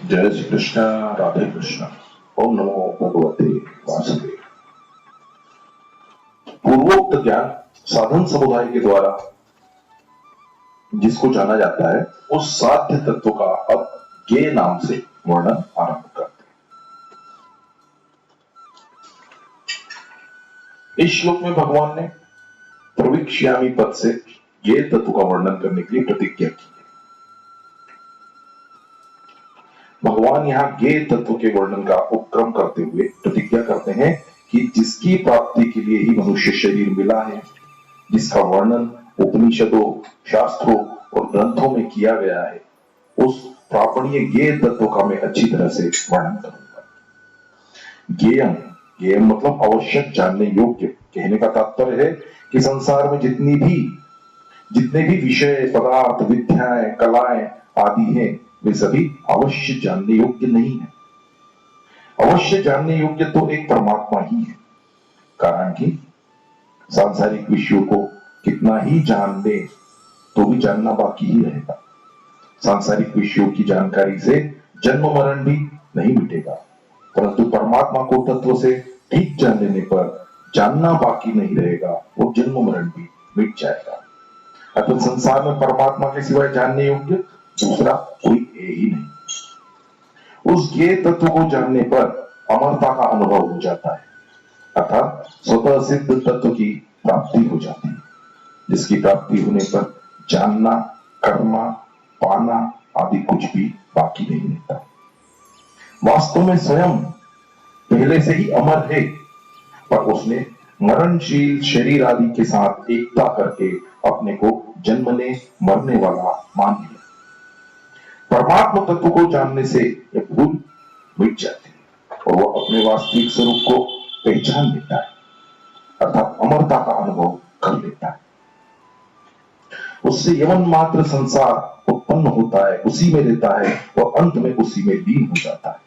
जय श्री कृष्ण। राधे कृष्ण। ओम नमो भगवते वासुदेव। पूर्वोक्त ज्ञान साधन समुदाय के द्वारा जिसको जाना जाता है उस साध्य तत्व का अब ज्ञेय नाम से वर्णन आरंभ करते हैं। इस श्लोक में भगवान ने प्रविक्ष्यामि पद से ज्ञेय तत्व का वर्णन करने के लिए प्रतिज्ञा की है। भगवान यहाँ ज्ञेय तत्व के वर्णन का उपक्रम करते हुए प्रतिज्ञा करते हैं कि जिसकी प्राप्ति के लिए ही मनुष्य शरीर मिला है, जिसका वर्णन उपनिषदों, शास्त्रों और ग्रंथों में किया गया है, उस प्रापणीय ज्ञेय तत्व का मैं अच्छी तरह से वर्णन करूंगा। ज्ञेयम, ज्ञेयम मतलब आवश्यक जानने योग्य। कहने का तात्पर्य है कि संसार में जितने भी विषय, पदार्थ, विद्याएं, कलाएं आदि हैं, वे सभी अवश्य जानने योग्य नहीं है। अवश्य जानने योग्य तो एक परमात्मा ही है। कारण कि सांसारिक विषयों को कितना ही जान ले तो भी जानना बाकी ही रहेगा। सांसारिक विषयों की जानकारी से जन्म मरण भी नहीं मिटेगा, परंतु परमात्मा को तत्व से ठीक जान लेने पर जानना बाकी नहीं रहेगा, वो जन्म मरण भी मिट जाएगा। अतः संसार में परमात्मा के सिवाय जानने योग्य दूसरा कोई है ही नहीं। उस ज्ञेय तत्व को जानने पर अमरता का अनुभव हो जाता है, अर्थात स्वतः सिद्ध तत्व की प्राप्ति हो जाती है, जिसकी प्राप्ति होने पर जानना, करना, पाना आदि कुछ भी बाकी नहीं रहता। वास्तव में स्वयं पहले से ही अमर है, पर उसने मरणशील शरीर आदि के साथ एकता करके अपने को जन्मने मरने वाला मान लिया। परमात्मा तत्व को जानने से यह भूल मिट जाती है और वह अपने वास्तविक स्वरूप को पहचान लेता है, अर्थात अमरता का अनुभव कर लेता है। उससे यवन मात्र संसार उत्पन्न होता है, उसी में रहता है और अंत में उसी में लीन हो जाता है,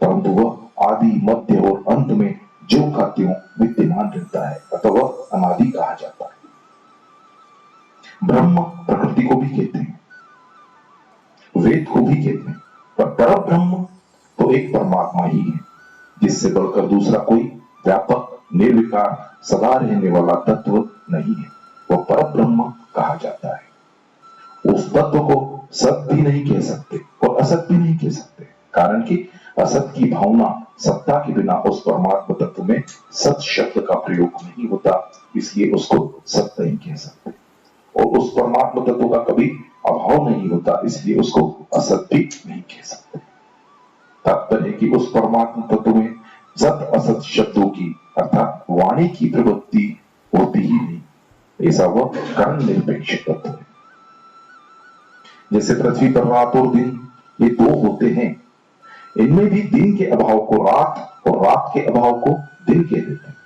परंतु वह आदि, मध्य और अंत में जो का त्यों विद्यमान रहता है, अतः वह अनादि कहा जाता है। ब्रह्म प्रकृति को भी कहते हैं, वेद को भी कहते हैं, पर पर ब्रह्म तो एक परमात्मा ही है, जिससे बढ़कर दूसरा कोई व्यापक, निर्विकार, सदा रहने वाला तत्व नहीं है। वह पर ब्रह्म कहा जाता है। उस तत्व को सत भी नहीं कह सकते और असत भी नहीं कह सकते, कारण कि असत की भावना, सत्ता के बिना उस परमात्मा तत्व में सत शब्द का प्रयोग नहीं होता, इसलिए उसको सत नहीं कह सकते। और उस परमात्मा तत्व का कभी अभाव नहीं होता, इसलिए उसको असत भी नहीं कह सकते। तात्पर्य है कि उस परमात्मा तत्व में सत असत शब्दों की अर्थात वाणी की प्रवृत्ति होती ही नहीं, ऐसा वह कर्ण निरपेक्ष तत्व है। जैसे पृथ्वी पर रात और दिन ये दो होते हैं, इनमें भी दिन के अभाव को रात और रात के अभाव को दिन कह देते हैं,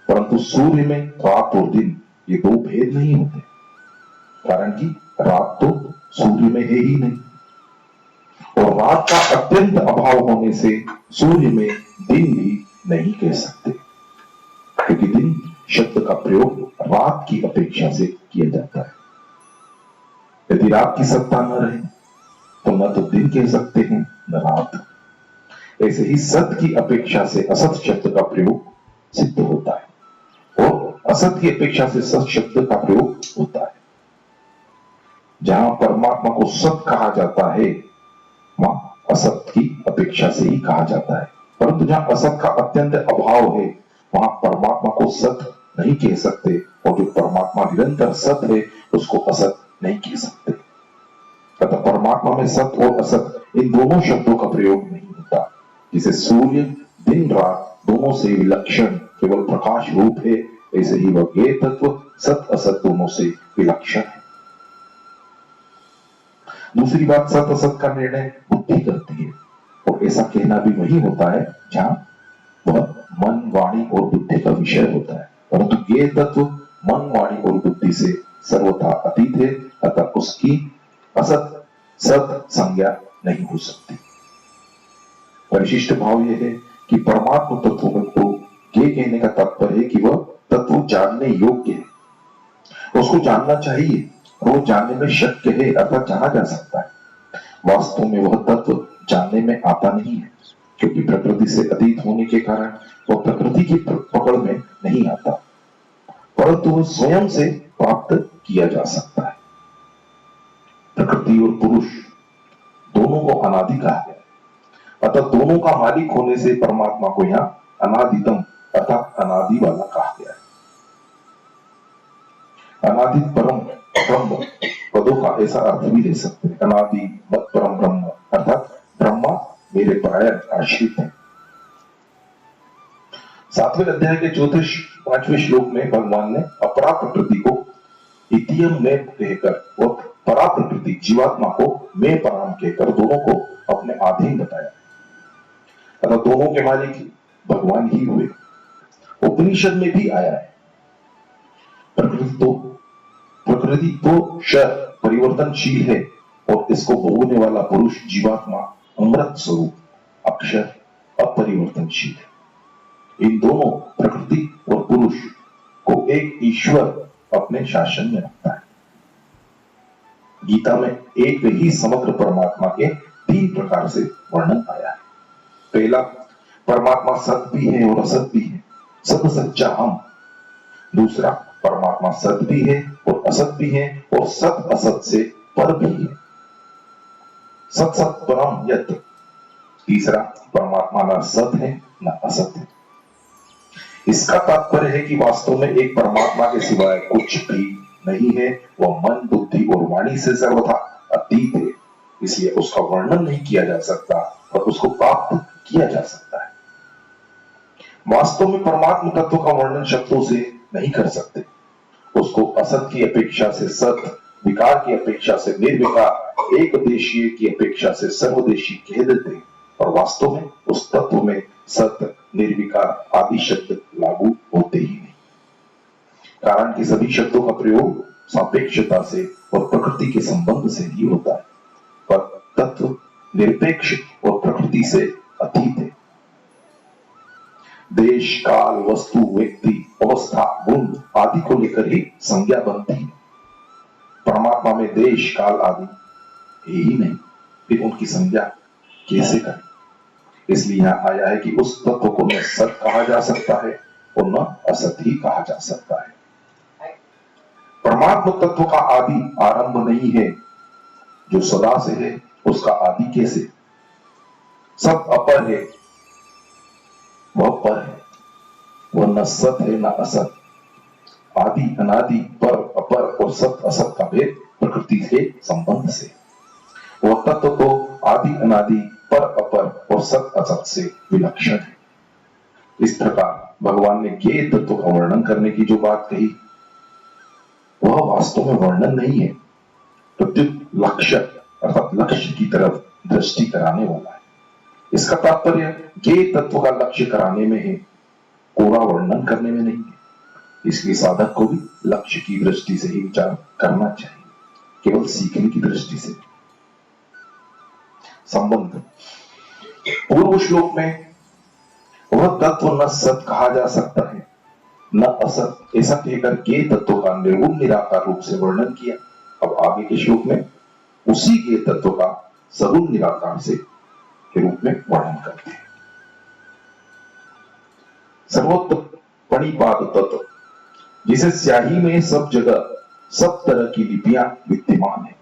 परंतु सूर्य में रात और दिन ये दो भेद नहीं होते, कारण कि रात तो सूर्य में है ही नहीं, और रात का अत्यंत अभाव होने से सूर्य में दिन भी नहीं कह सकते, क्योंकि दिन शब्द का प्रयोग रात की अपेक्षा से किया जाता है। यदि रात की सत्ता न रहे तो न तो दिन कह सकते हैं न रात। ऐसे ही सत की अपेक्षा से असत शब्द का प्रयोग सिद्ध होता है और असत की अपेक्षा से सत शब्द का प्रयोग होता है। जहां परमात्मा को सत कहा जाता है, वहां असत की अपेक्षा से ही कहा जाता है, परंतु जहां असत का अत्यंत अभाव है, वहां परमात्मा को सत नहीं कह सकते, और जो परमात्मा निरंतर सत है उसको असत नहीं कह सकते। अतः परमात्मा में सत और असत इन दोनों शब्दों का प्रयोग नहीं होता। जिसे सूर्य दिन रात दोनों से विलक्षण केवल प्रकाश रूप है, ऐसे ही वह ज्ञेय तत्व सत असत दोनों से विलक्षण है। दूसरी बात, सत असत का निर्णय बुद्धि करती है, और ऐसा कहना भी वही होता है जहां वह मन, वाणी और बुद्धि का विषय होता है, परंतु ज्ञेय तत्व मन, वाणी और बुद्धि से सर्वथा अतीत है, अतः उसकी असत सत संज्ञा नहीं हो सकती। परिशिष्ट भाव यह है कि परमात्मा तत्व को ज्ञेय कहने का तात्पर्य है कि वह तत्व जानने योग्य है, उसको जानना चाहिए, वो जानने में शक्य है, अर्थात जाना जा सकता है। वास्तव में वह तत्व जानने में आता नहीं है, क्योंकि प्रकृति से अतीत होने के कारण वह प्रकृति की पकड़ में नहीं आता, परंतु वह स्वयं से प्राप्त किया जा सकता है। प्रकृति और पुरुष दोनों को अनादि कहा गया, अतः दोनों का मालिक होने से परमात्मा को यहाँ अनादितम अर्थात अनादि वाला कहा गया है। अनादि परम ब्रह्म पदों का ऐसा अर्थ भी ले सकते हैं। अनादि मत परम ब्रह्म अर्थात ब्रह्मा मेरे प्रायण आश्रित है। 7वें अध्याय के 5वें श्लोक में भगवान ने अपरा प्रकृति को इतियम में कहकर और परा प्रकृति जीवात्मा को मैं पराम कहकर दोनों को अपने अधीन बताया। अतः दोनों के मालिक भगवान ही हुए। उपनिषद में भी आया है, प्रकृति तो शर परिवर्तनशील है और इसको भोगने वाला पुरुष जीवात्मा अमृत स्वरूप अक्षर अपरिवर्तनशील है। इन दोनों प्रकृति और पुरुष को एक ईश्वर अपने शासन में रखता है। गीता में एक ही समग्र परमात्मा के 3 प्रकार से वर्णन आया है। पहला, परमात्मा सत भी है और असत भी है, सत सच्चा हम। दूसरा, परमात्मा सत भी है और असत भी है और सत असत से पर भी है, सत सत परम यत। तीसरा, परमात्मा ना सत है ना असत है। इसका तात्पर्य है कि वास्तव में एक परमात्मा के सिवाय कुछ भी नहीं है। वह मन, बुद्धि और वाणी से सर्वथा अतीत है, इसलिए उसका वर्णन नहीं किया जा सकता और उसको प्राप्त किया जा सकता है। वास्तव में परमात्मा तत्व का वर्णन शब्दों से नहीं कर सकते। उसको असत की अपेक्षा से सत, विकार की अपेक्षा से निर्विकार, एक देशीय की अपेक्षा से सर्वदेशी कह देते हैं, और वास्तव में उस तत्व में सत, निर्विकार आदि शब्द लागू होते ही नहीं। कारण कि सभी शब्दों का प्रयोग सापेक्षता से और प्रकृति के संबंध से ही होता है, पर तत्व निरपेक्ष और प्रकृति से अतीत है। देश, काल, वस्तु, व्यक्ति, अवस्था, गुण आदि को लेकर ही संज्ञा बनती है। परमात्मा में देश, काल आदि है ही नहीं, फिर उनकी संज्ञा कैसे करें? इसलिए यहां आया है कि उस तत्व को न सत कहा जा सकता है और न असत ही कहा जा सकता है। परमात्मा तत्व का आदि आरंभ नहीं है, जो सदा से है उसका आदि कैसे? सब अपर है, वह पर है, वह न सत है न असत। आदि अनादि, पर अपर और सत असत का भेद प्रकृति के संबंध से। वह तत्व तो आदि अनादि, पर अपर और सत असत से विलक्षण है। इस प्रकार भगवान ने ज्ञेय तत्व का वर्णन करने की जो बात कही, वह वास्तव में वर्णन नहीं है, प्रत्युत लक्ष्य अर्थात लक्ष्य की तरफ दृष्टि कराने वाला है। इसका तात्पर्य ज्ञेय तत्व का लक्ष्य कराने में है, कोरा वर्णन करने में नहीं है। इसलिए साधक को भी लक्ष्य की दृष्टि से ही विचार करना चाहिए, केवल सीखने की दृष्टि से। संबंध पूर्व श्लोक में वह तत्व न सत कहा जा सकता है न असत, ऐसा कहकर ज्ञेय तत्व का निर्गुण निराकार रूप से वर्णन किया। अब आगे के श्लोक में उसी ज्ञेय तत्व का सगुण निराकार से के रूप में वर्णन करते हैं। सर्वोत्तम प्रणिपात तत्व, जिसे स्याही में सब जगह सब तरह की लिपियां विद्यमान है,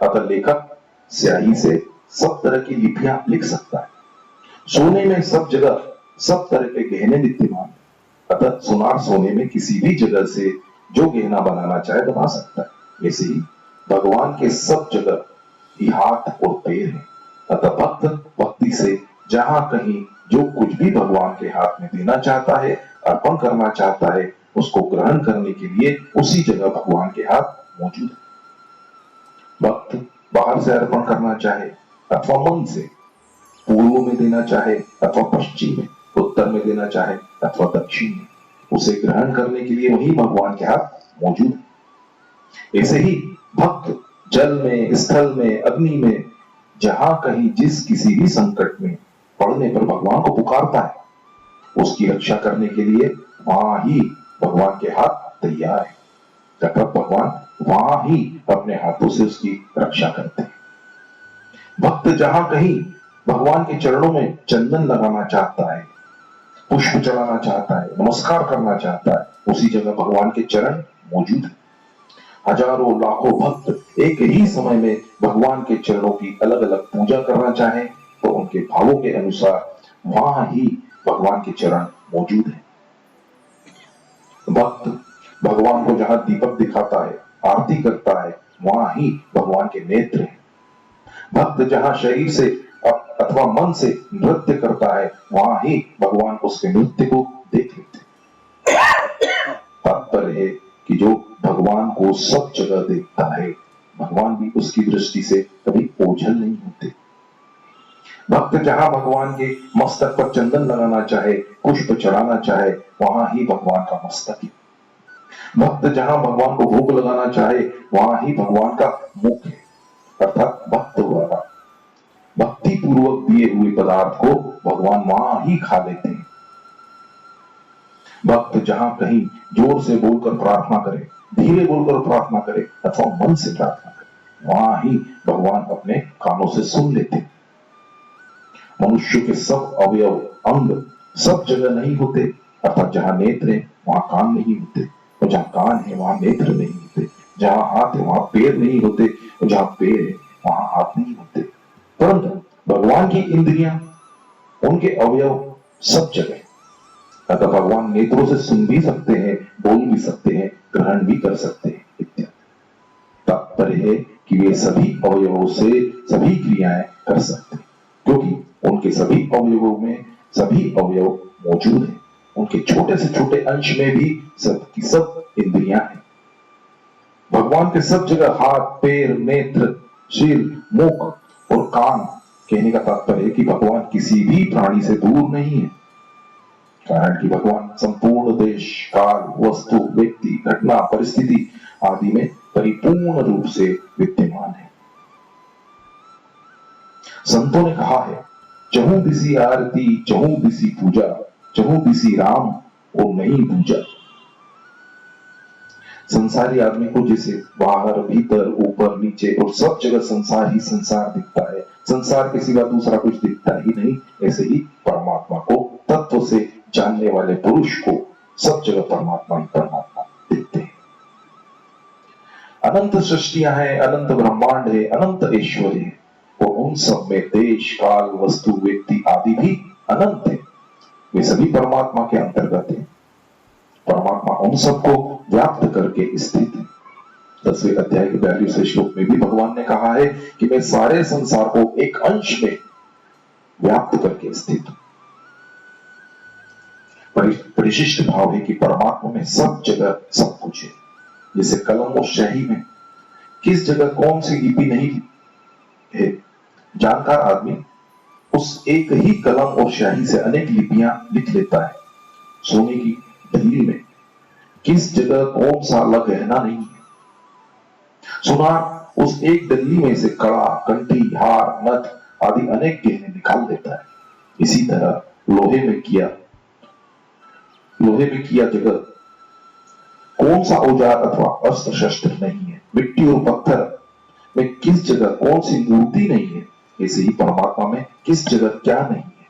अतः लेखक स्याही से सब तरह की लिपियां लिख सकता है। सोने में सब जगह सब तरह के गहने विद्यमान है, अतः सुनार सोने में किसी भी जगह से जो गहना बनाना चाहे बना सकता है। ऐसे ही भगवान के सब जगह ही हाथ और पैर है, अतः भक्त भक्ति से जहां कहीं जो कुछ भी भगवान के हाथ में देना चाहता है, अर्पण करना चाहता है, उसको ग्रहण करने के लिए उसी जगह भगवान के हाथ मौजूद है। भक्त बाहर से अर्पण करना चाहे अथवा मन से, पूर्व में देना चाहे अथवा पश्चिम में, उत्तर में देना चाहे अथवा दक्षिण में, उसे ग्रहण करने के लिए वही भगवान के हाथ मौजूद है। ऐसे ही भक्त जल में, स्थल में, अग्नि में, जहां कहीं जिस किसी भी संकट में पड़ने पर भगवान को पुकारता है, उसकी रक्षा करने के लिए वहां ही भगवान के हाथ तैयार है, तथा भगवान वहां ही अपने हाथों से उसकी रक्षा करते हैं। भक्त जहां कहीं भगवान के चरणों में चंदन लगाना चाहता है, पुष्प चढ़ाना चाहता है, नमस्कार करना चाहता है, उसी जगह भगवान के चरण मौजूद है। हजारों लाखों भक्त एक ही समय में भगवान के चरणों की अलग अलग पूजा करना चाहे तो उनके भावों के अनुसार वहां ही भगवान के चरण मौजूद है। भक्त भगवान को जहां दीपक दिखाता है, आरती करता है, वहां ही भगवान के नेत्र हैं। भक्त जहां शरीर से अथवा मन से नृत्य करता है, वहां ही भगवान उसके नृत्य को देख लेते हैं। तात्पर्य है कि जो भगवान को सब जगह देखता है, भगवान भी उसकी दृष्टि से कभी ओझल नहीं होते। भक्त जहां भगवान के मस्तक पर चंदन लगाना चाहे, पुष्प चढ़ाना चाहे, वहां ही भगवान का मस्तक है। भक्त जहां भगवान को भोग लगाना चाहे, वहां ही भगवान का मुख है, अर्थात भक्त द्वारा भक्ति पूर्वक दिए हुए पदार्थ को भगवान वहां ही खा लेते हैं। भक्त जहां कहीं जोर से बोलकर प्रार्थना करे, धीरे बोलकर प्रार्थना करे अथवा मन से प्रार्थना करे, वहां ही भगवान अपने कानों से सुन लेते हैं। मनुष्य के सब अवयव अंग सब जगह नहीं होते, अर्थात जहां नेत्र है वहां कान नहीं होते, और जहां कान है वहां नेत्र नहीं होते, जहां हाथ है वहां पैर नहीं होते, और जहां पैर है वहां हाथ नहीं होते। परंतु भगवान की इंद्रियां, उनके अवयव सब जगह, अतः भगवान नेत्रों से सुन भी सकते हैं, बोल भी सकते हैं, ग्रहण भी कर सकते हैं इत्यादि। तात्पर्य है कि वे सभी अवयवों से सभी क्रियाएं कर सकते हैं, क्योंकि उनके सभी अवयवों में सभी अवयव मौजूद हैं। उनके छोटे से छोटे अंश में भी सब की सब इंद्रियां हैं। भगवान के सब जगह हाथ, पैर, नेत्र, सिर, मुख और कान, कहने का तात्पर्य है कि भगवान किसी भी प्राणी से दूर नहीं है, कारण कि भगवान संपूर्ण देश, काल, वस्तु, व्यक्ति, घटना, परिस्थिति आदि में परिपूर्ण रूप से विद्यमान है। संतों ने कहा है, चहु दिसी आरती, चहु दिसी पूजा, चहु दिसी राम और नहीं पूजा। संसारी आदमी को जैसे बाहर, भीतर, ऊपर, नीचे और सब जगह संसार ही संसार दिखता है, संसार के सिवा दूसरा कुछ दिखता ही नहीं, ऐसे ही परमात्मा को तत्व से जानने वाले पुरुष को सब जगह परमात्मा ही परमात्मा दिखते हैं। अनंत सृष्टियां हैं, अनंत ब्रह्मांड है, अनंत ऐश्वर्य है, और उन सब में देश, काल, वस्तु, व्यक्ति आदि भी अनंत है। वे सभी परमात्मा के अंतर्गत है। परमात्मा उन सबको व्याप्त करके स्थित है। 10वें अध्याय के 42वें श्लोक में भी भगवान ने कहा है कि मैं सारे संसार को एक अंश में व्याप्त करके स्थित हूं। परिशिष्ट भाव है कि परमात्मा में सब जगह सब कुछ है। जैसे कलम और स्याही में किस जगह कौन सी लिपि नहीं है, जानकार आदमी उस एक ही कलम और स्याही से अनेक लिपियां लिख लेता है। सोने की ढली में किस जगह कौन सा गहना नहीं है, सुनार उस एक डल्ली में से कड़ा, कंठी, हार, नथ आदि अनेक गहने निकाल देता है। इसी तरह लोहे में किया जगत कौन सा औजार अथवा अस्त्र शस्त्र नहीं है, मिट्टी और पत्थर में किस जगह कौन सी मूर्ति नहीं है, ऐसे ही परमात्मा में किस जगह क्या नहीं है।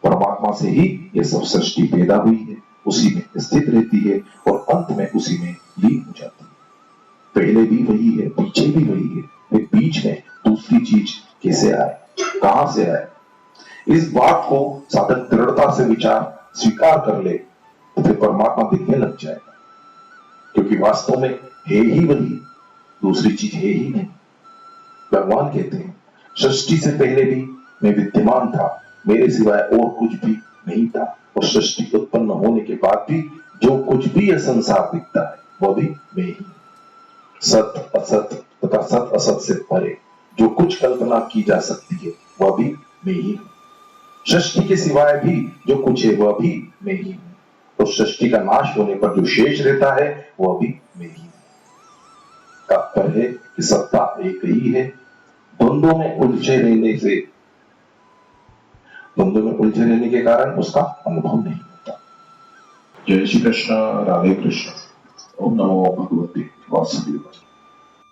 परमात्मा से ही यह सब सृष्टि पैदा हुई है, उसी में स्थित रहती है और अंत में उसी में लीन हो जाती है। पहले भी वही है, पीछे भी वही है, फिर बीच में दूसरी चीज कैसे आए, कहां से आए। इस बात को साधक दृढ़ता से विचार स्वीकार कर ले तो फिर परमात्मा दिखने लग जाएगा, क्योंकि वास्तव में है ही वही, दूसरी चीज है ही नहीं। भगवान कहते हैं, सृष्टि से पहले भी मैं विद्यमान था, मेरे सिवाय और कुछ भी नहीं था, और सृष्टि उत्पन्न होने के बाद भी जो कुछ भी यह संसार दिखता है वह भी मैं ही। सत असत तथा सत असत से परे जो कुछ कल्पना की जा सकती है वह भी मैं ही हूं। सृष्टि के सिवाय भी जो कुछ है वह भी मैं ही हूं, और सृष्टि का नाश होने पर जो शेष रहता है वह भी मैं ही हूं। तात्पर्य है कि सत्ता एक ही है, द्वंद्वों में उलझे रहने के कारण उसका अनुभव नहीं होता। जय श्री कृष्ण, राधे कृष्ण। ओम नमो भगवते वासुदेवाय।